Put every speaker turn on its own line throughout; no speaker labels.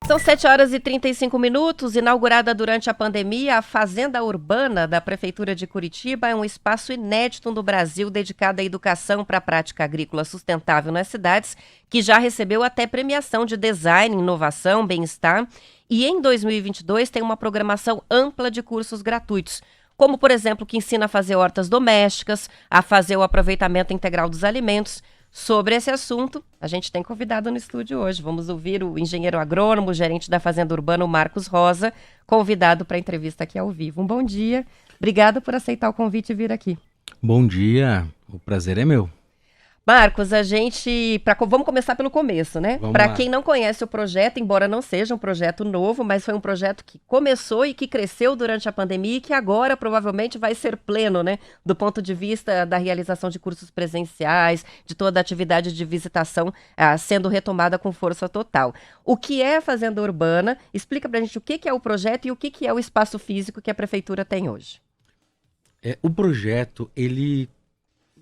São 7h35, inaugurada durante a pandemia, a Fazenda Urbana da Prefeitura de Curitiba é um espaço inédito no Brasil dedicado à educação para a prática agrícola sustentável nas cidades, que já recebeu até premiação de design, inovação, bem-estar, e em 2022 tem uma programação ampla de cursos gratuitos, como, por exemplo, que ensina a fazer hortas domésticas, a fazer o aproveitamento integral dos alimentos. Sobre esse assunto, a gente tem convidado no estúdio hoje. Vamos ouvir o engenheiro agrônomo, gerente da Fazenda Urbana, o Marcos Rosa, convidado para a entrevista aqui ao vivo. Um bom dia. Obrigada por aceitar o convite e vir aqui.
Bom dia, o prazer é meu.
Marcos, vamos começar pelo começo, né? Para quem não conhece o projeto, embora não seja um projeto novo, mas foi um projeto que começou e que cresceu durante a pandemia e que agora provavelmente vai ser pleno, né? Do ponto de vista da realização de cursos presenciais, de toda a atividade de visitação sendo retomada com força total. O que é a Fazenda Urbana? Explica pra gente o que é o projeto e o que é o espaço físico que a prefeitura tem hoje.
O projeto, ele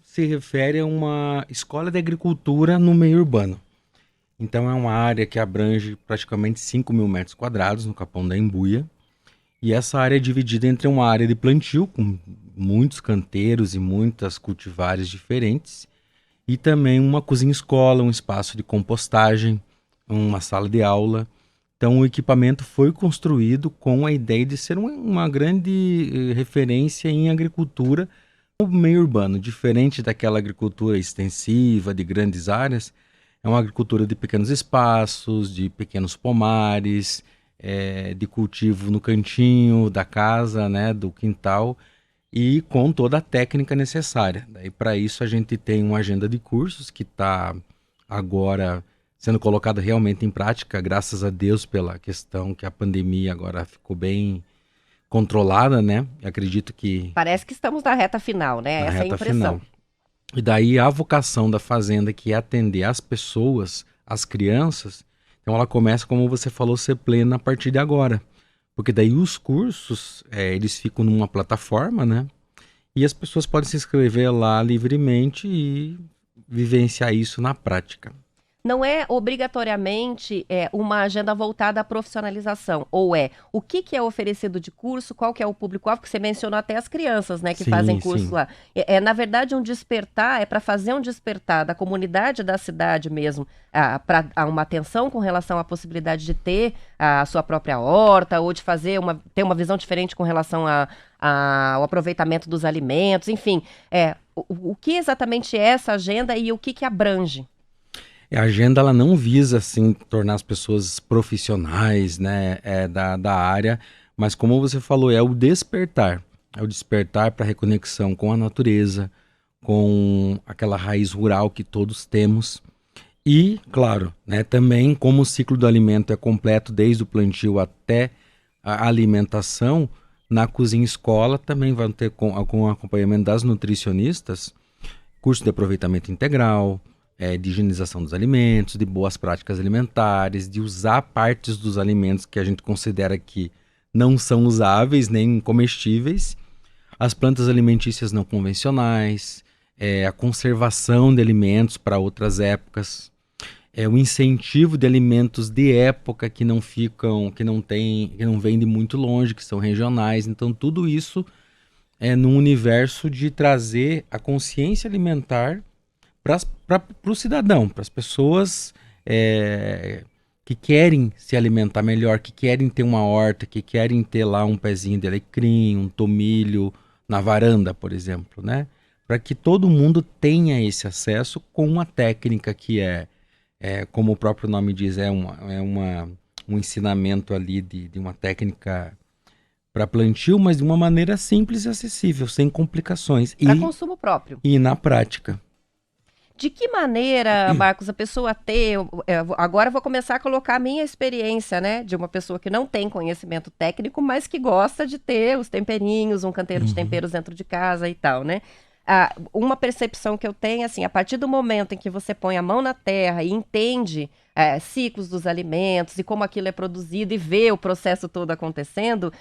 se refere a uma escola de agricultura no meio urbano. Então é uma área que abrange praticamente 5.000 metros quadrados no Capão da Embuia. E essa área é dividida entre uma área de plantio, com muitos canteiros e muitas cultivares diferentes, e também uma cozinha-escola, um espaço de compostagem, uma sala de aula. Então o equipamento foi construído com a ideia de ser uma grande referência em agricultura no meio urbano, diferente daquela agricultura extensiva de grandes áreas. É uma agricultura de pequenos espaços, de pequenos pomares, de cultivo no cantinho da casa, né, do quintal, e com toda a técnica necessária. Daí, para isso, a gente tem uma agenda de cursos que está agora sendo colocada realmente em prática, graças a Deus, pela questão que a pandemia agora ficou bem controlada, né? Eu acredito que...
Parece que estamos na reta final, né? Essa é a impressão. Final.
E daí a vocação da Fazenda, que é atender as pessoas, as crianças, então ela começa, como você falou, ser plena a partir de agora. Porque daí os cursos, eles ficam numa plataforma, né? E as pessoas podem se inscrever lá livremente e vivenciar isso na prática.
Não é obrigatoriamente uma agenda voltada à profissionalização, ou o que é oferecido de curso, qual que é o público-alvo, que você mencionou até as crianças, né, que fazem curso lá. Na verdade, um despertar, para fazer um despertar da comunidade da cidade mesmo, para uma atenção com relação à possibilidade de ter a sua própria horta, ou de ter uma visão diferente com relação ao aproveitamento dos alimentos, enfim. O que exatamente é essa agenda e o que abrange?
A agenda ela não visa assim tornar as pessoas profissionais, né, da área, mas como você falou, é o despertar para a reconexão com a natureza, com aquela raiz rural que todos temos. E, claro, né, também como o ciclo do alimento é completo desde o plantio até a alimentação, na cozinha escola também vão ter com acompanhamento das nutricionistas, curso de aproveitamento integral, de higienização dos alimentos, de boas práticas alimentares, de usar partes dos alimentos que a gente considera que não são usáveis nem comestíveis, as plantas alimentícias não convencionais, a conservação de alimentos para outras épocas, o incentivo de alimentos de época que não vêm de muito longe, que são regionais. Então tudo isso é no universo de trazer a consciência alimentar para o cidadão, para as pessoas que querem se alimentar melhor, que querem ter uma horta, que querem ter lá um pezinho de alecrim, um tomilho na varanda, por exemplo, né? Para que todo mundo tenha esse acesso com uma técnica que como o próprio nome diz, um ensinamento ali de uma técnica para plantio, mas de uma maneira simples e acessível, sem complicações.
Para consumo próprio.
E na prática.
De que maneira, Marcos, a pessoa agora eu vou começar a colocar a minha experiência, né, de uma pessoa que não tem conhecimento técnico, mas que gosta de ter os temperinhos, um canteiro de temperos dentro de casa e tal, né? Uma percepção que eu tenho, assim, a partir do momento em que você põe a mão na terra e entende ciclos dos alimentos e como aquilo é produzido e vê o processo todo acontecendo,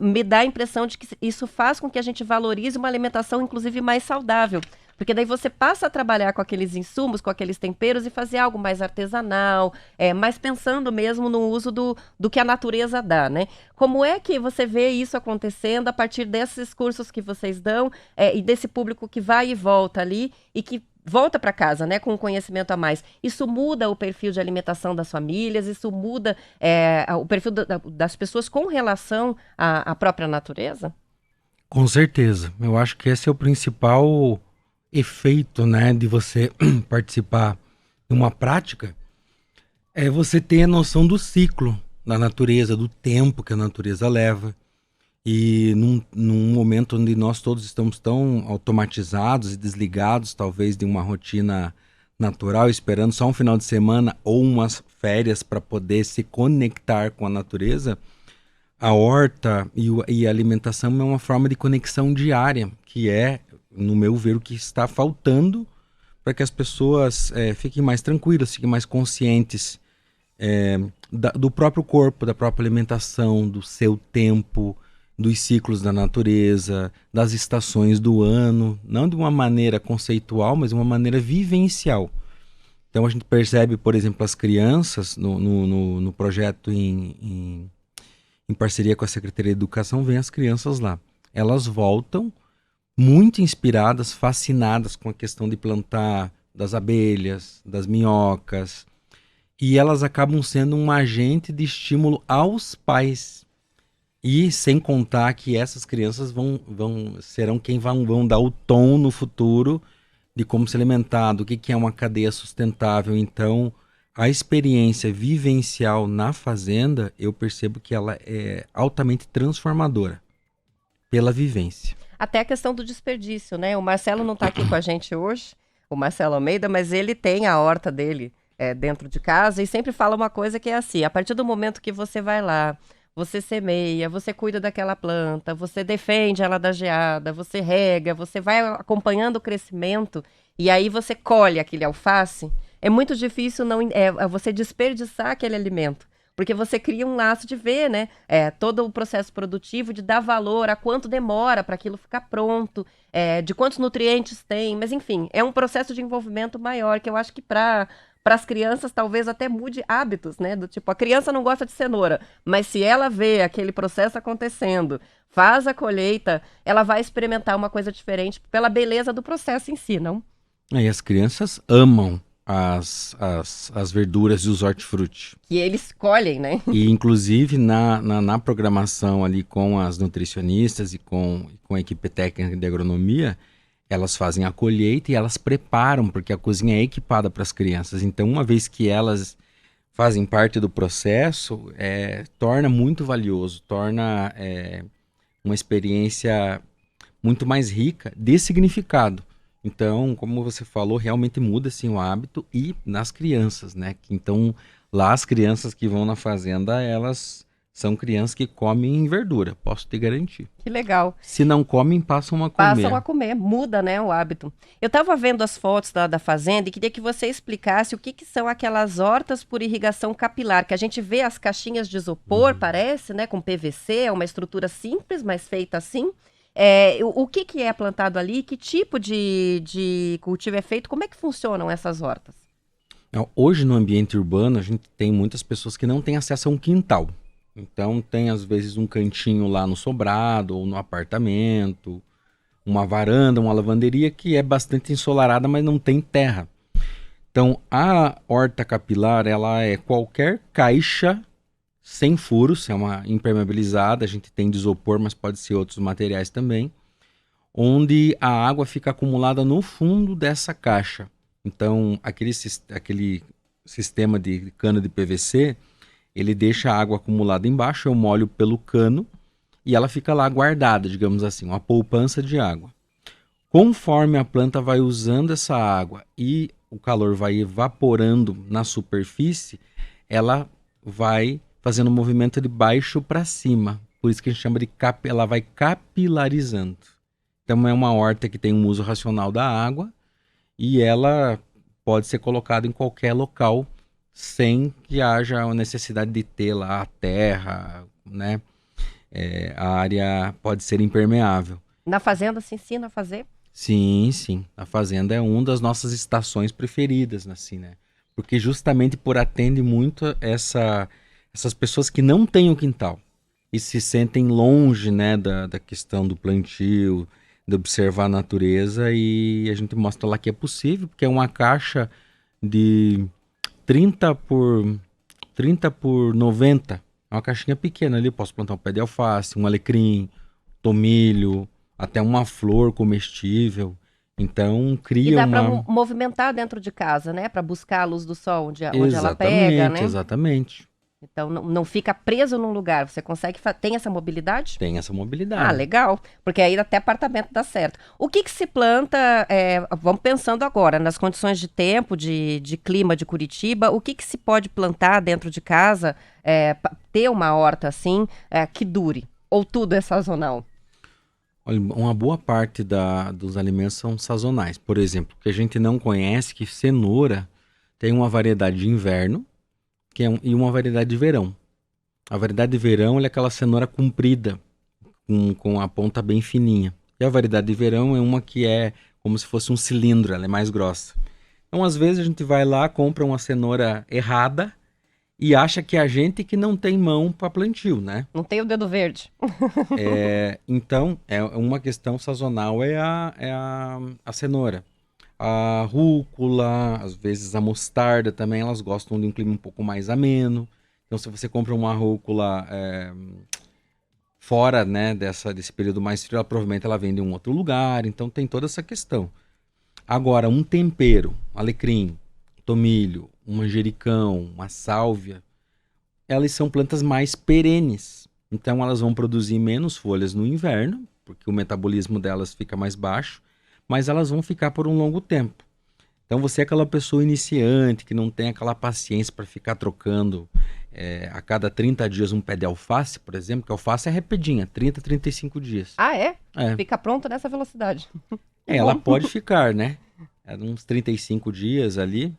me dá a impressão de que isso faz com que a gente valorize uma alimentação, inclusive, mais saudável. Porque daí você passa a trabalhar com aqueles insumos, com aqueles temperos e fazer algo mais artesanal, mais pensando mesmo no uso do que a natureza dá, né? Como é que você vê isso acontecendo a partir desses cursos que vocês dão e desse público que vai e volta ali e que volta para casa, né, com um conhecimento a mais? Isso muda o perfil de alimentação das famílias, isso muda o perfil das pessoas com relação à própria natureza?
Com certeza. Eu acho que esse é o principal efeito, né, de você participar de uma prática, é você ter a noção do ciclo da natureza, do tempo que a natureza leva. E num momento onde nós todos estamos tão automatizados e desligados, talvez, de uma rotina natural, esperando só um final de semana ou umas férias para poder se conectar com a natureza, a horta e a alimentação é uma forma de conexão diária, que é, no meu ver, o que está faltando para que as pessoas fiquem mais tranquilas, fiquem mais conscientes do próprio corpo, da própria alimentação, do seu tempo, dos ciclos da natureza, das estações do ano, não de uma maneira conceitual, mas de uma maneira vivencial. Então a gente percebe, por exemplo, as crianças no projeto em parceria com a Secretaria de Educação, vem as crianças lá. Elas voltam muito inspiradas, fascinadas com a questão de plantar, das abelhas, das minhocas, e elas acabam sendo um agente de estímulo aos pais. E sem contar que essas crianças serão quem vão dar o tom no futuro de como se alimentar, do que é uma cadeia sustentável. Então, a experiência vivencial na fazenda, eu percebo que ela é altamente transformadora pela vivência.
Até a questão do desperdício, né? O Marcelo não está aqui com a gente hoje, o Marcelo Almeida, mas ele tem a horta dele dentro de casa e sempre fala uma coisa que é assim: a partir do momento que você vai lá, você semeia, você cuida daquela planta, você defende ela da geada, você rega, você vai acompanhando o crescimento e aí você colhe aquele alface. É muito difícil você desperdiçar aquele alimento, porque você cria um laço de ver, né? Todo o processo produtivo, de dar valor a quanto demora para aquilo ficar pronto, de quantos nutrientes tem, mas enfim, é um processo de envolvimento maior que eu acho que para as crianças talvez até mude hábitos, né? Do tipo, a criança não gosta de cenoura, mas se ela vê aquele processo acontecendo, faz a colheita, ela vai experimentar uma coisa diferente pela beleza do processo em si, não?
E as crianças amam as verduras e os hortifruti.
Que eles colhem, né?
E inclusive na programação ali com as nutricionistas e com a equipe técnica de agronomia, elas fazem a colheita e elas preparam, porque a cozinha é equipada para as crianças. Então, uma vez que elas fazem parte do processo, torna muito valioso, torna uma experiência muito mais rica de significado. Então, como você falou, realmente muda assim, o hábito e nas crianças, né? Então, lá as crianças que vão na fazenda, elas são crianças que comem verdura, posso te garantir.
Que legal.
Se não comem, passam a comer.
Passam a comer, muda, né, o hábito. Eu estava vendo as fotos da fazenda e queria que você explicasse o que são aquelas hortas por irrigação capilar, que a gente vê as caixinhas de isopor, parece, né, com PVC, é uma estrutura simples, mas feita assim. O que é plantado ali? Que tipo de cultivo é feito? Como é que funcionam essas hortas?
Hoje, no ambiente urbano, a gente tem muitas pessoas que não têm acesso a um quintal. Então, tem, às vezes, um cantinho lá no sobrado ou no apartamento, uma varanda, uma lavanderia que é bastante ensolarada, mas não tem terra. Então, a horta capilar, ela é qualquer caixa sem furos, é uma impermeabilizada, a gente tem de isopor, mas pode ser outros materiais também, onde a água fica acumulada no fundo dessa caixa. Então, aquele sistema de cano de PVC, ele deixa a água acumulada embaixo, eu molho pelo cano e ela fica lá guardada, digamos assim, uma poupança de água. Conforme a planta vai usando essa água e o calor vai evaporando na superfície, ela vai fazendo um movimento de baixo para cima. Por isso que a gente chama de ela vai capilarizando. Então é uma horta que tem um uso racional da água e ela pode ser colocada em qualquer local sem que haja a necessidade de ter lá a terra, né? A área pode ser impermeável.
Na fazenda se ensina a fazer?
Sim, sim. A fazenda é uma das nossas estações preferidas, assim, né? Porque justamente por atende muito essas pessoas que não têm o quintal e se sentem longe, né, da questão do plantio, de observar a natureza, e a gente mostra lá que é possível, porque é uma caixa de 30 por 90. É uma caixinha pequena ali, eu posso plantar um pé de alface, um alecrim, tomilho, até uma flor comestível. Então
E
cria
dá para
uma.
movimentar dentro de casa, né? Para buscar a luz do sol onde ela pega,
Exatamente,
né?
exatamente.
Então não fica preso num lugar. Você consegue. Tem essa mobilidade?
Tem essa
Ah,
mobilidade.
legal. Porque aí até apartamento dá certo. O que que se planta? Vamos pensando agora nas condições de tempo, de clima de Curitiba. O que que se pode plantar dentro de casa? Ter uma horta assim que dure? Ou tudo é sazonal?
Olha, uma boa parte dos alimentos são sazonais. Por exemplo, que a gente não conhece, que cenoura tem uma variedade de inverno e uma variedade de verão. A variedade de verão ela é aquela cenoura comprida, com a ponta bem fininha. E a variedade de verão é uma que é como se fosse um cilindro, ela é mais grossa. Então, às vezes, a gente vai lá, compra uma cenoura errada e acha que é a gente que não tem mão para plantio, né?
Não tem o dedo verde.
Então, é uma questão sazonal, é a cenoura. A rúcula, às vezes a mostarda também, elas gostam de um clima um pouco mais ameno. Então, se você compra uma rúcula fora, né, desse período mais frio, provavelmente ela vem de um outro lugar. Então, tem toda essa questão. Agora, um tempero, alecrim, tomilho, um manjericão, uma sálvia, elas são plantas mais perenes. Então elas vão produzir menos folhas no inverno, porque o metabolismo delas fica mais baixo, mas elas vão ficar por um longo tempo. Então você é aquela pessoa iniciante que não tem aquela paciência para ficar trocando a cada 30 dias um pé de alface, por exemplo, que alface é rapidinha, 30, 35 dias.
Ah, é?
É,
Fica pronto nessa velocidade. Que
ela
bom.
pode ficar, né? Uns 35 dias ali.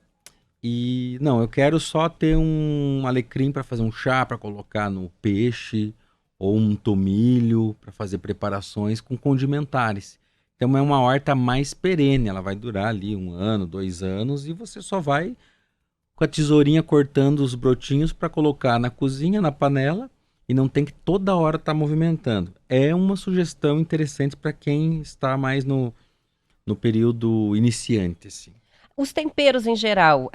E não, eu quero só ter um alecrim para fazer um chá, para colocar no peixe, ou um tomilho para fazer preparações com condimentares. Então é uma horta mais perene, ela vai durar ali 1 ano, 2 anos, e você só vai com a tesourinha cortando os brotinhos para colocar na cozinha, na panela, e não tem que toda hora estar movimentando. É uma sugestão interessante para quem está mais no período iniciante, assim.
Os temperos em geral,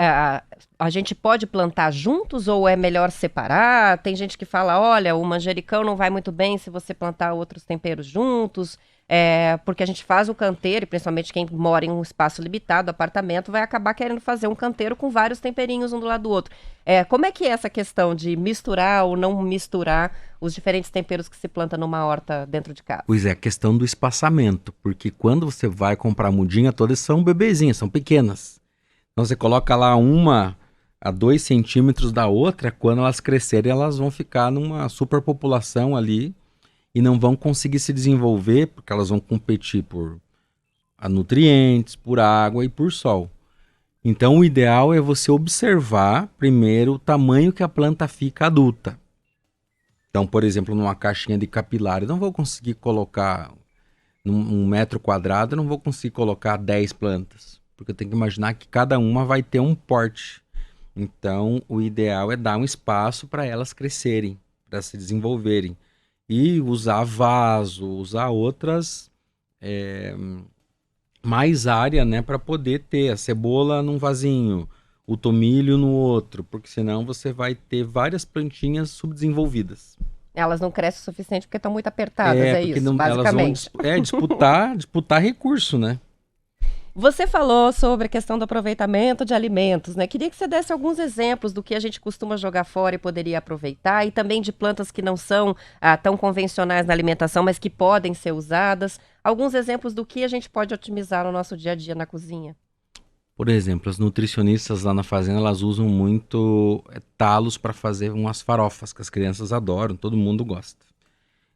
a gente pode plantar juntos ou é melhor separar? Tem gente que fala, olha, o manjericão não vai muito bem se você plantar outros temperos juntos, porque a gente faz o canteiro, e principalmente quem mora em um espaço limitado, apartamento, vai acabar querendo fazer um canteiro com vários temperinhos um do lado do outro. Como é que é essa questão de misturar ou não misturar os diferentes temperos que se planta numa horta dentro de casa?
Pois é, a questão do espaçamento, porque quando você vai comprar mudinha, todas são bebezinhas, são pequenas. Então você coloca lá 1 a 2 centímetros da outra, quando elas crescerem, elas vão ficar numa superpopulação ali e não vão conseguir se desenvolver, porque elas vão competir por nutrientes, por água e por sol. Então o ideal é você observar primeiro o tamanho que a planta fica adulta. Então, por exemplo, numa caixinha de capilar, eu não vou conseguir colocar, num metro quadrado, eu não vou conseguir colocar 10 plantas. Porque eu tenho que imaginar que cada uma vai ter um porte. Então, o ideal é dar um espaço para elas crescerem, para se desenvolverem. E usar vaso, usar outras, mais área, né, para poder ter a cebola num vasinho, o tomilho no outro, porque senão você vai ter várias plantinhas subdesenvolvidas.
Elas não crescem o suficiente porque estão muito apertadas, é
Porque
isso,
elas vão
basicamente.
disputar recurso, né?
Você falou sobre a questão do aproveitamento de alimentos, né? Queria que você desse alguns exemplos do que a gente costuma jogar fora e poderia aproveitar, e também de plantas que não são tão convencionais na alimentação, mas que podem ser usadas. Alguns exemplos do que a gente pode otimizar no nosso dia a dia na cozinha.
Por exemplo, as nutricionistas lá na fazenda, elas usam muito talos para fazer umas farofas que as crianças adoram, todo mundo gosta.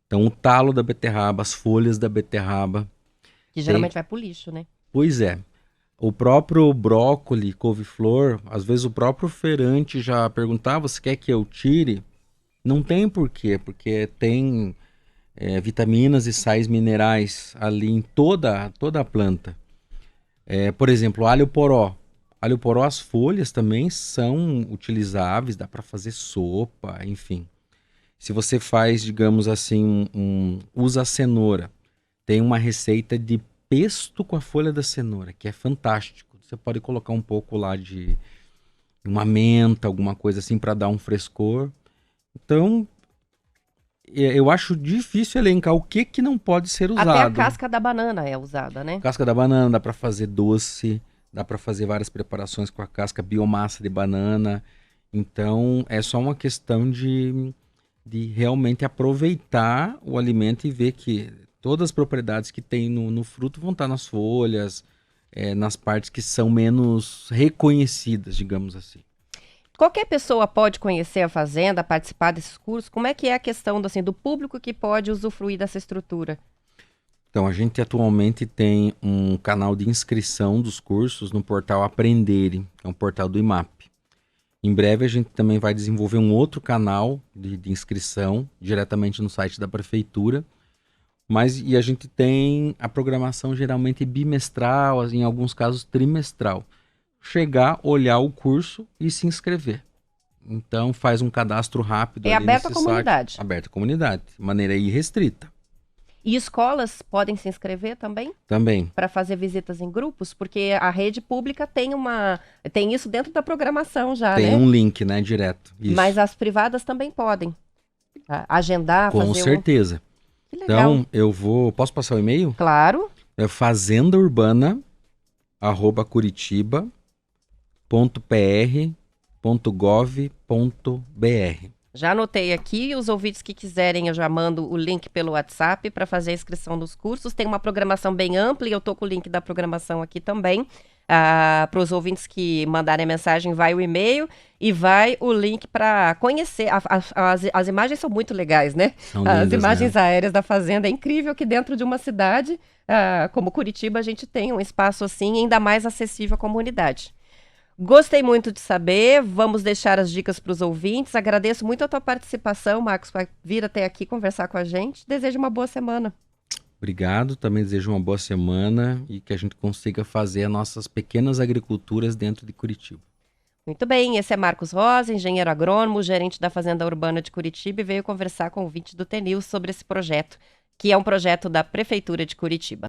Então, o talo da beterraba, as folhas da beterraba,
Que
tem.
geralmente vai pro lixo, né?
Pois é. O próprio brócoli, couve-flor, às vezes o próprio feirante já perguntar, você quer que eu tire? Não tem porquê, porque tem vitaminas e sais minerais ali em toda a planta. Por exemplo, alho poró. Alho poró, as folhas também são utilizáveis, dá para fazer sopa, enfim. Se você faz, digamos assim, usa a cenoura, tem uma receita de pesto com a folha da cenoura, que é fantástico. Você pode colocar um pouco lá de uma menta, alguma coisa assim para dar um frescor. Então, eu acho difícil elencar o que que não pode ser
Até a
usado.
casca da banana é usada, né?
Casca da banana dá para fazer doce, dá para fazer várias preparações com a casca, biomassa de banana. Então, é só uma questão de realmente aproveitar o alimento e ver que todas as propriedades que tem no fruto vão estar nas folhas, nas partes que são menos reconhecidas, digamos assim.
Qualquer pessoa pode conhecer a fazenda, participar desses cursos? Como é que é a questão do público que pode usufruir dessa estrutura?
Então, a gente atualmente tem um canal de inscrição dos cursos no portal Aprendere, que é um portal do IMAP. Em breve, a gente também vai desenvolver um outro canal de inscrição, diretamente no site da prefeitura. E a gente tem a programação geralmente bimestral, em alguns casos trimestral. Chegar, olhar o curso e se inscrever. Então, faz um cadastro rápido
É
ali
aberto à
nesse
comunidade.
site. Aberto à comunidade, de maneira irrestrita.
E escolas podem se inscrever também?
Também.
Para fazer visitas em grupos? Porque a rede pública tem isso dentro da programação já,
Tem
né?
um link, né, direto. Isso.
Mas as privadas também podem, tá? Agendar,
Com
fazer
certeza.
Que legal.
Então, posso passar o e-mail?
Claro.
É fazendaurbana@curitiba.pr.gov.br.
Já anotei aqui, os ouvintes que quiserem, eu já mando o link pelo WhatsApp para fazer a inscrição dos cursos. Tem uma programação bem ampla e eu tô com o link da programação aqui também. Para os ouvintes que mandarem mensagem, vai o e-mail e vai o link para conhecer. As imagens são muito legais, né?
São
As
lindas,
imagens
né?
aéreas da fazenda. É incrível que dentro de uma cidade como Curitiba a gente tem um espaço assim, ainda mais acessível à comunidade. Gostei muito de saber, vamos deixar as dicas para os ouvintes. Agradeço muito a tua participação, Marcos, por vir até aqui conversar com a gente. Desejo uma boa semana.
Obrigado, também desejo uma boa semana e que a gente consiga fazer as nossas pequenas agriculturas dentro de Curitiba.
Muito bem, esse é Marcos Rosa, engenheiro agrônomo, gerente da Fazenda Urbana de Curitiba e veio conversar com o ouvinte do TNews sobre esse projeto, que é um projeto da Prefeitura de Curitiba.